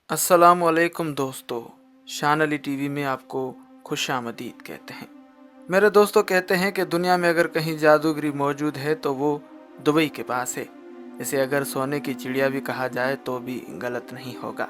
अस्सलामुअलैकुम दोस्तों, शान अली टीवी में आपको खुशामदीद कहते हैं। मेरे दोस्तों कहते हैं कि दुनिया में अगर कहीं जादूगरी मौजूद है तो वो दुबई के पास है। इसे अगर सोने की चिड़िया भी कहा जाए तो भी गलत नहीं होगा,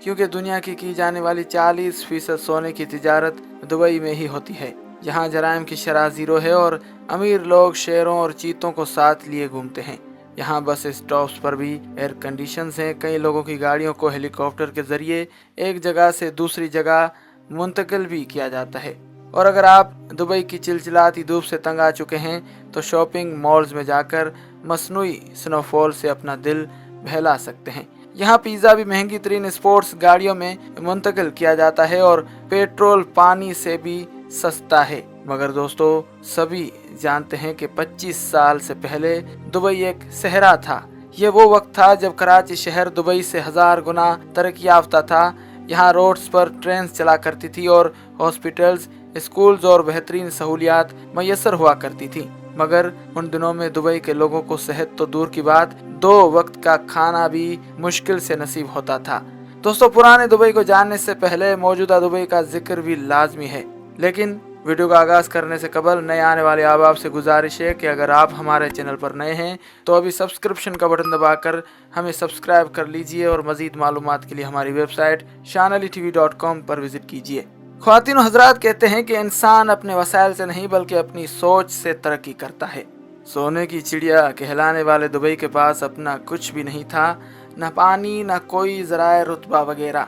क्योंकि दुनिया की जाने वाली 40% सोने की तिजारत दुबई में ही होती है। यहाँ जराइम की शरह ज़ीरो है और अमीर लोग शेरों और चीतों को साथ लिए घूमते हैं। यहाँ बस स्टॉप्स पर भी एयर कंडीशंस हैं। कई लोगों की गाड़ियों को हेलीकॉप्टर के जरिए एक जगह से दूसरी जगह मुंतकिल भी किया जाता है। और अगर आप दुबई की चिलचिलाती धूप से तंग आ चुके हैं तो शॉपिंग मॉल्स में जाकर मसनूई स्नोफॉल से अपना दिल बहला सकते हैं। यहाँ पिज़्ज़ा भी महंगी तरीन स्पोर्ट्स गाड़ियों में मुंतकिल किया जाता है और पेट्रोल पानी से भी सस्ता है। मगर दोस्तों, सभी जानते हैं कि 25 साल से पहले दुबई एक सहरा था। ये वो वक्त था जब कराची शहर दुबई से 1000 गुना तरक्की याफ्ता था। यहाँ रोड्स पर ट्रेन चला करती थी और हॉस्पिटल्स, स्कूल्स और बेहतरीन सहूलियात मैसर हुआ करती थी। मगर उन दिनों में दुबई के लोगों को सेहत तो दूर की बात, 2 वक्त का खाना भी मुश्किल से नसीब होता था। दोस्तों, पुराने दुबई को जानने से पहले मौजूदा दुबई का जिक्र भी लाजमी है। लेकिन वीडियो का आगाज करने से कबल नए आने वाले आप से गुजारिश है कि अगर आप हमारे चैनल पर नए हैं तो अभी सब्सक्रिप्शन का बटन दबाकर हमें सब्सक्राइब कर लीजिए और मजीद मालूमात के लिए हमारी वेबसाइट shanalitv.com पर विजिट कीजिए। ख्वातीन और हजरात, कहते हैं कि इंसान अपने वसाइल से नहीं बल्कि अपनी सोच से तरक्की करता है। सोने की चिड़िया कहलाने वाले दुबई के पास अपना कुछ भी नहीं था, न पानी, न कोई ज़राए रुतबा वगैरह।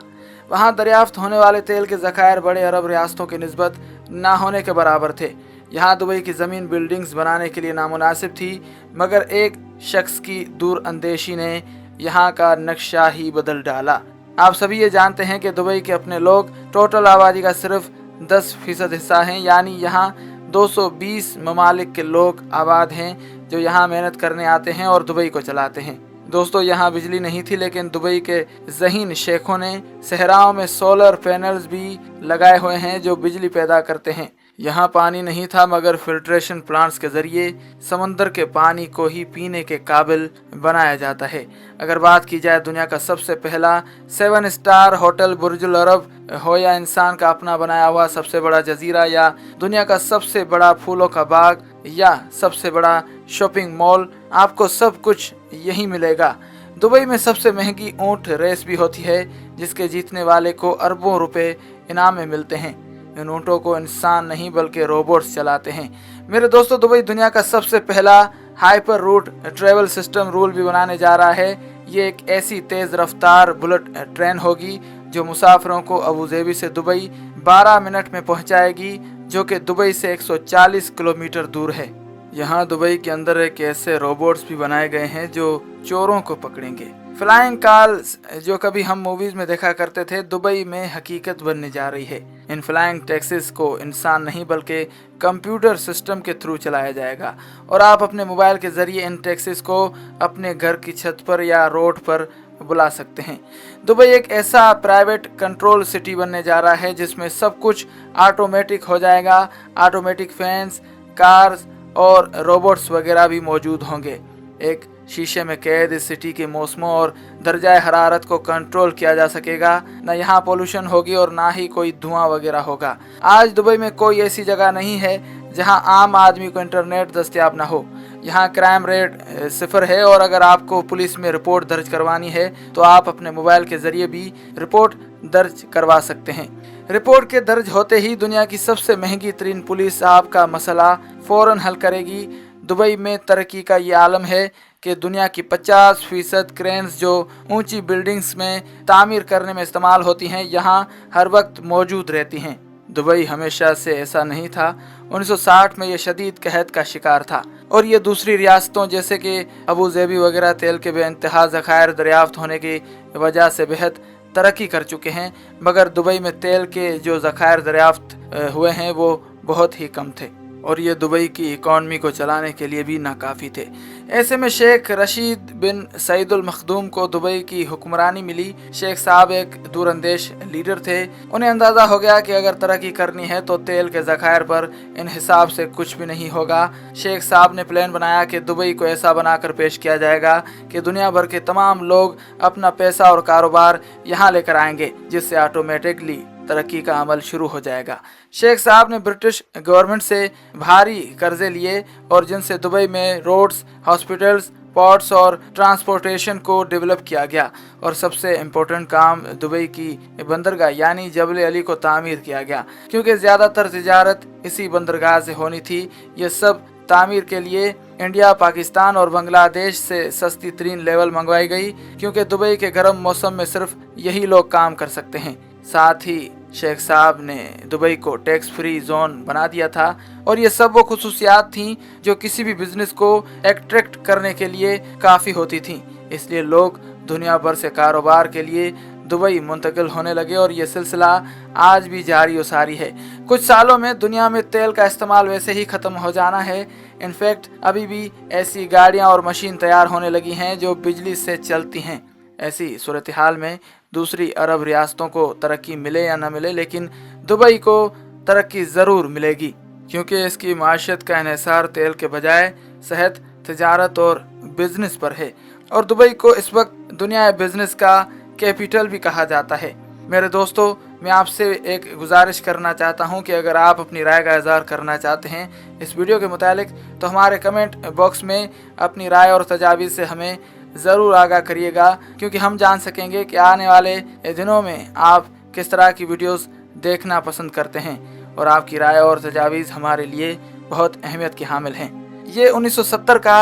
वहाँ दरियाफ्त होने वाले तेल के ज़खायर बड़े अरब रियासतों की निस्बत ना होने के बराबर थे। यहाँ दुबई की ज़मीन बिल्डिंग्स बनाने के लिए नामुनासिब थी, मगर एक शख्स की दूर अंदेशी ने यहाँ का नक्शा ही बदल डाला। आप सभी ये जानते हैं कि दुबई के अपने लोग टोटल आबादी का सिर्फ 10% हिस्सा हैं। यानी यहाँ 220 ममालिक के लोग आबाद हैं जो यहाँ मेहनत करने आते हैं और दुबई को चलाते हैं। दोस्तों, यहाँ बिजली नहीं थी, लेकिन दुबई के ज़हीन शेखों ने सहराओं में सोलर पैनल्स भी लगाए हुए हैं जो बिजली पैदा करते हैं। यहाँ पानी नहीं था, मगर फिल्ट्रेशन प्लांट्स के जरिए समंदर के पानी को ही पीने के काबिल बनाया जाता है। अगर बात की जाए दुनिया का सबसे पहला 7 स्टार होटल बुर्जुल अरब हो, या इंसान का अपना बनाया हुआ सबसे बड़ा जजीरा, या दुनिया का सबसे बड़ा फूलों का बाग, या सबसे बड़ा शॉपिंग मॉल, आपको सब कुछ यही मिलेगा। दुबई में सबसे महंगी ऊंट रेस भी होती है जिसके जीतने वाले को अरबों रुपए इनाम में मिलते हैं। इन ऊँटों को इंसान नहीं बल्कि रोबोट्स चलाते हैं। मेरे दोस्तों, दुबई दुनिया का सबसे पहला hyper route travel system rule भी बनाने जा रहा है। ये एक ऐसी तेज़ रफ्तार बुलेट ट्रेन होगी जो मुसाफिरों को अबूधाबी से दुबई 12 मिनट में पहुंचाएगी, जो कि दुबई से 140 किलोमीटर दूर है। यहाँ दुबई के अंदर एक ऐसे रोबोट्स भी बनाए गए हैं जो चोरों को पकड़ेंगे। फ्लाइंग कार्स जो कभी हम मूवीज में देखा करते थे, दुबई में हकीकत बनने जा रही है। इन फ्लाइंग टैक्सीज को इंसान नहीं बल्कि कंप्यूटर सिस्टम के थ्रू चलाया जाएगा और आप अपने मोबाइल के जरिए इन टैक्सीज को अपने घर की छत पर या रोड पर बुला सकते हैं। दुबई एक ऐसा प्राइवेट कंट्रोल सिटी बनने जा रहा है जिसमें सब कुछ ऑटोमेटिक हो जाएगा। ऑटोमेटिक फैंस, कार्स और रोबोट्स वगैरह भी मौजूद होंगे। एक शीशे में कैद इस सिटी के मौसमों और दर्जाए हरारत को कंट्रोल किया जा सकेगा। न यहाँ पोल्यूशन होगी और ना ही कोई धुआं वगैरह होगा। आज दुबई में कोई ऐसी जगह नहीं है जहाँ आम आदमी को इंटरनेट दस्तयाब ना हो। यहाँ क्राइम रेट 0 है और अगर आपको पुलिस में रिपोर्ट दर्ज करवानी है तो आप अपने मोबाइल के जरिए भी रिपोर्ट दर्ज करवा सकते हैं। रिपोर्ट के दर्ज होते ही दुनिया की सबसे महंगी तरीन पुलिस आपका मसला फौरन हल करेगी। दुबई में तरक्की का ये आलम है कि दुनिया की 50% क्रेन्स जो ऊंची बिल्डिंग्स में तामीर करने में इस्तेमाल होती हैं, यहाँ हर वक्त मौजूद रहती हैं। दुबई हमेशा से ऐसा नहीं था। 1960 में ये शदीद कहत का शिकार था और ये दूसरी रियासतों जैसे कि अबूधाबी वगैरह तेल के बेइंतहा ज़खायर दरियाफ्त होने की वजह से बेहद तरक्की कर चुके हैं, मगर दुबई में तेल के जो ज़खायर दरियाफ्त हुए हैं वो बहुत ही कम थे और ये दुबई की इकॉनमी को चलाने के लिए भी नाकाफ़ी थे। ऐसे में शेख रशीद बिन सईद अल मखदूम को दुबई की हुक्मरानी मिली। शेख साहब एक दूरंदेश लीडर थे। उन्हें अंदाजा हो गया कि अगर तरक्की करनी है तो तेल के ज़खायर पर इन हिसाब से कुछ भी नहीं होगा। शेख साहब ने प्लान बनाया कि दुबई को ऐसा बनाकर पेश किया जाएगा कि दुनिया भर के तमाम लोग अपना पैसा और कारोबार यहाँ लेकर आएंगे, जिससे ऑटोमेटिकली तरक्की का अमल शुरू हो जाएगा। शेख साहब ने ब्रिटिश गवर्नमेंट से भारी कर्जे लिए और जिनसे दुबई में रोड्स, हॉस्पिटल्स, पोर्ट्स और ट्रांसपोर्टेशन को डेवलप किया गया। और सबसे इम्पोर्टेंट काम, दुबई की बंदरगाह यानी जबल अली को तामीर किया गया, क्योंकि ज़्यादातर तिजारत इसी बंदरगाह से होनी थी। ये सब तामीर के लिए इंडिया, पाकिस्तान और बांग्लादेश से सस्ती तरीन लेवल मंगवाई गई, क्योंकि दुबई के गर्म मौसम में सिर्फ यही लोग काम कर सकते हैं। साथ ही शेख साहब ने दुबई को टैक्स फ्री जोन बना दिया था और ये सब वो खुसूसियात थीं जो किसी भी बिजनेस को अट्रैक्ट करने के लिए काफ़ी होती थीं। इसलिए लोग दुनिया भर से कारोबार के लिए दुबई मुंतकिल होने लगे और ये सिलसिला आज भी जारी और सारी है। कुछ सालों में दुनिया में तेल का इस्तेमाल वैसे ही ख़त्म हो जाना है। इनफैक्ट अभी भी ऐसी गाड़ियाँ और मशीन तैयार होने लगी हैं जो बिजली से चलती हैं। ऐसी सूरत हाल में दूसरी अरब रियासतों को तरक्की मिले या न मिले, लेकिन दुबई को तरक्की ज़रूर मिलेगी, क्योंकि इसकी माशियत का इन्हिसार तेल के बजाय सेहत, तिजारत और बिजनेस पर है। और दुबई को इस वक्त दुनिया बिजनेस का कैपिटल भी कहा जाता है। मेरे दोस्तों, मैं आपसे एक गुजारिश करना चाहता हूं कि अगर आप अपनी राय का इज़हार करना चाहते हैं इस वीडियो के मुतालिक, तो हमारे कमेंट बॉक्स में अपनी राय और तजावीज़ से हमें ज़रूर आगाह करिएगा, क्योंकि हम जान सकेंगे कि आने वाले दिनों में आप किस तरह की वीडियोस देखना पसंद करते हैं। और आपकी राय और तजावीज़ हमारे लिए बहुत अहमियत की हामिल हैं। ये 1970 का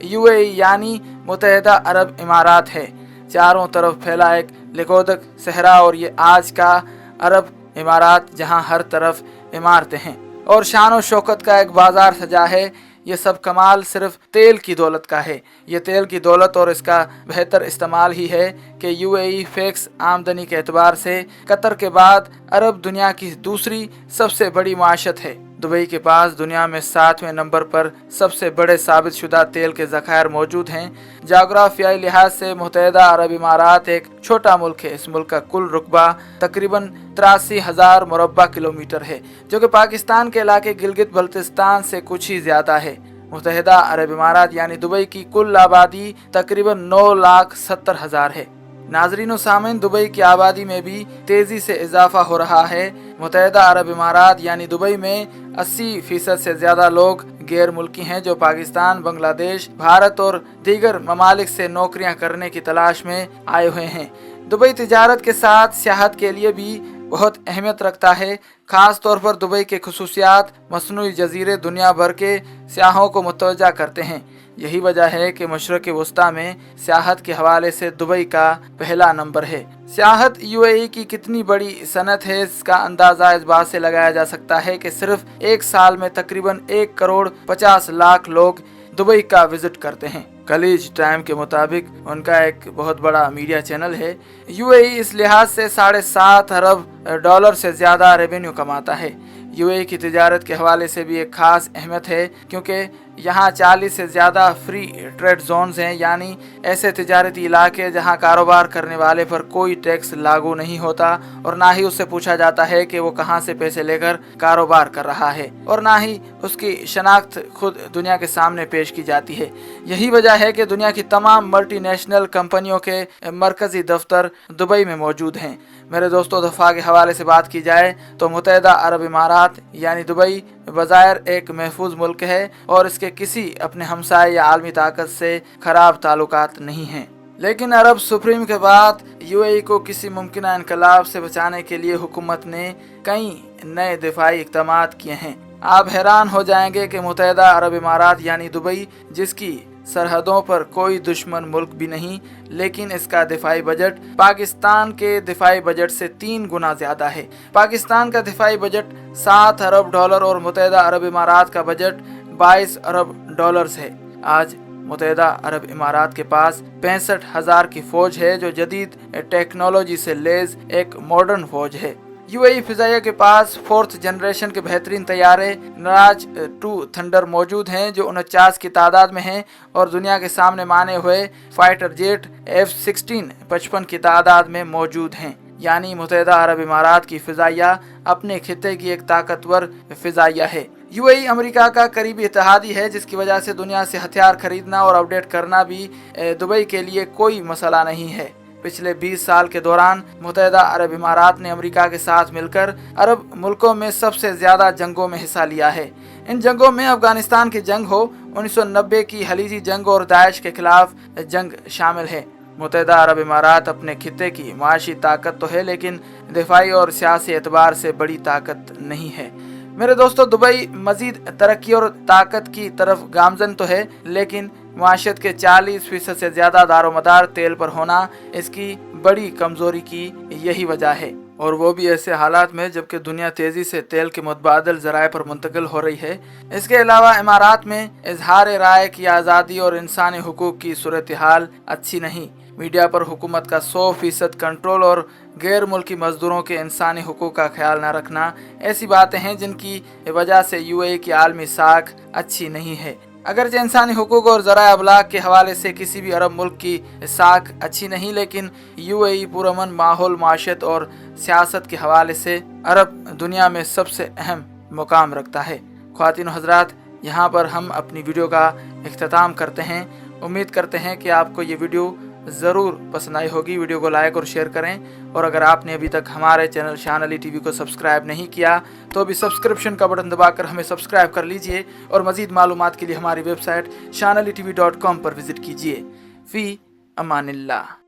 UAE यानी मुत्तहिदा अरब इमारात है। चारों तरफ फैला एक लिकोदक सहरा, और ये आज का अरब इमारात जहां हर तरफ इमारतें हैं और शान और शौकत का एक बाज़ार सजा है। ये सब कमाल सिर्फ तेल की दौलत का है। ये तेल की दौलत और इसका बेहतर इस्तेमाल ही है कि UAE फिक्स आमदनी के एतबार से कतर के बाद अरब दुनिया की दूसरी सबसे बड़ी माशत है। दुबई के पास दुनिया में 7वें नंबर पर सबसे बड़े साबित शुदा तेल के ज़खायर मौजूद हैं। जाग्राफियाई लिहाज से मुत्तहिदा अरब इमारात एक छोटा मुल्क है। इस मुल्क का कुल रुकबा तकरीबन 83,000 मुरब्बा किलोमीटर है, जो कि पाकिस्तान के इलाके गिलगित बल्तिस्तान से कुछ ही ज़्यादा है। मुत्तहिदा अरब इमारात यानी दुबई की कुल आबादी तकरीबन 9,70,000 है। नाजरीन व सामीन, दुबई की आबादी में भी तेज़ी से इजाफा हो रहा है। मुत्तहिदा अरब इमारात यानी दुबई में 80% से ज़्यादा लोग गैर मुल्की हैं, जो पाकिस्तान, बांग्लादेश, भारत और दीगर ममालिक से नौकरियां करने की तलाश में आए हुए हैं। दुबई तिजारत के साथ सियाहत के लिए भी बहुत अहमियत रखता है। ख़ास तौर पर दुबई के खुसूसियात मसनूई जजीरे दुनिया भर के सियाहों को मुतवज्जा करते हैं। यही वजह है कि मशरक़ वस्ता में सियाहत के हवाले से दुबई का पहला नंबर है। सियाहत UAE की कितनी बड़ी सनत है, इसका अंदाज़ा इस बात से लगाया जा सकता है कि सिर्फ एक साल में तकरीबन 1,50,00,000 लोग दुबई का विजिट करते हैं। खलीज टाइम के मुताबिक उनका एक बहुत बड़ा मीडिया चैनल है। UAE इस लिहाज से $7.5 अरब से ज़्यादा रेवेन्यू कमाता है। UAE की तिजारत के हवाले से भी एक ख़ास अहमियत है, क्योंकि यहाँ 40 से ज़्यादा फ्री ट्रेड जोन्स हैं, यानी ऐसे तिजारती इलाके जहाँ कारोबार करने वाले पर कोई टैक्स लागू नहीं होता और ना ही उससे पूछा जाता है कि वो कहाँ से पैसे लेकर कारोबार कर रहा है, और ना ही उसकी शनाख्त खुद दुनिया के सामने पेश की जाती है। यही वजह है कि दुनिया की तमाम मल्टीनेशनल कंपनियों के मरकज़ी दफ्तर दुबई में मौजूद हैं। मेरे दोस्तों, दफ़ा के हवाले से बात की जाए तो मुत्तहिदा अरब इमारात यानी दुबई बज़ाहिर एक महफूज मुल्क है और इसके किसी अपने हमसाये या आलमी ताकत से ख़राब ताल्लुकात नहीं हैं। लेकिन अरब सुप्रीम के बाद UAE को किसी मुमकिन इनकलाब से बचाने के लिए हुकूमत ने कई नए दिफाई इक़दामात किए हैं। आप हैरान हो जाएंगे कि मुत्तहिदा अरब इमारात यानी दुबई, जिसकी सरहदों पर कोई दुश्मन मुल्क भी नहीं, लेकिन इसका दिफाई बजट पाकिस्तान के दिफाई बजट से 3 गुना ज़्यादा है। पाकिस्तान का दिफाई बजट $7 अरब और मुत्तहिदा अरब इमारात का बजट $22 अरब है। आज मुत्तहिदा अरब इमारात के पास 65,000 की फ़ौज है, जो जदीद टेक्नोलॉजी से लैस एक मॉडर्न फ़ौज है। यूएई फिजाइया के पास 4th जनरेशन के बेहतरीन तैयारे मिराज 2 थंडर मौजूद हैं जो 49 की तादाद में हैं और दुनिया के सामने माने हुए फाइटर जेट F-16 55 की तादाद में मौजूद हैं। यानी मुत्तहिदा अरब इमारात की फिजाइया अपने खिते की एक ताकतवर फिजाइया है। यूएई अमेरिका का करीबी इत्तेहादी है जिसकी वजह से दुनिया से हथियार खरीदना और अपडेट करना भी दुबई के लिए कोई मसला नहीं है। पिछले 20 साल के दौरान मुत्तहिदा अरब इमारात ने अमेरिका के साथ मिलकर अरब मुल्कों में सबसे ज़्यादा जंगों में हिस्सा लिया है। इन जंगों में अफगानिस्तान की जंग हो, 1990 की हलीजी जंग और दाइश के खिलाफ जंग शामिल है। मुत्तहिदा अरब इमारात अपने खिते की माशी ताकत तो है लेकिन दिफाई और सियासी एतबार से बड़ी ताकत नहीं है। मेरे दोस्तों, दुबई मजीद तरक्की और ताकत की तरफ गामजन तो है लेकिन माशत के 40% से ज़्यादा दारोमदार तेल पर होना इसकी बड़ी कमज़ोरी की यही वजह है, और वो भी ऐसे हालात में जबकि दुनिया तेज़ी से तेल के मुतबादल ज़राए पर मुंतकिल हो रही है। इसके अलावा इमारात में इजहार राय की आज़ादी और इंसानी हुकूक की सूरत हाल अच्छी नहीं। मीडिया पर हुकूमत का 100% कंट्रोल और गैर मुल्की मजदूरों के इंसानी हुकूक का ख्याल न रखना ऐसी बातें हैं जिनकी वजह से यूएई की आलमी साख अच्छी नहीं है। अगरचे इंसानी हुकूक और ज़राए अबलाग के हवाले से किसी भी अरब मुल्क की साख अच्छी नहीं, लेकिन यूएई पुरअमन माहौल, माशत और सियासत के हवाले से अरब दुनिया में सबसे अहम मुकाम रखता है। ख्वातीन व हज़रात, यहाँ पर हम अपनी वीडियो का इख्तिताम करते हैं। उम्मीद करते हैं कि आपको ये वीडियो ज़रूर पसंद आई होगी। वीडियो को लाइक और शेयर करें, और अगर आपने अभी तक हमारे चैनल शान अली टीवी को सब्सक्राइब नहीं किया तो अभी सब्सक्रिप्शन का बटन दबाकर हमें सब्सक्राइब कर लीजिए, और मज़ीद मालूमात के लिए हमारी वेबसाइट shanalitv.com पर विज़िट कीजिए। फ़ी अमानिल्लाह।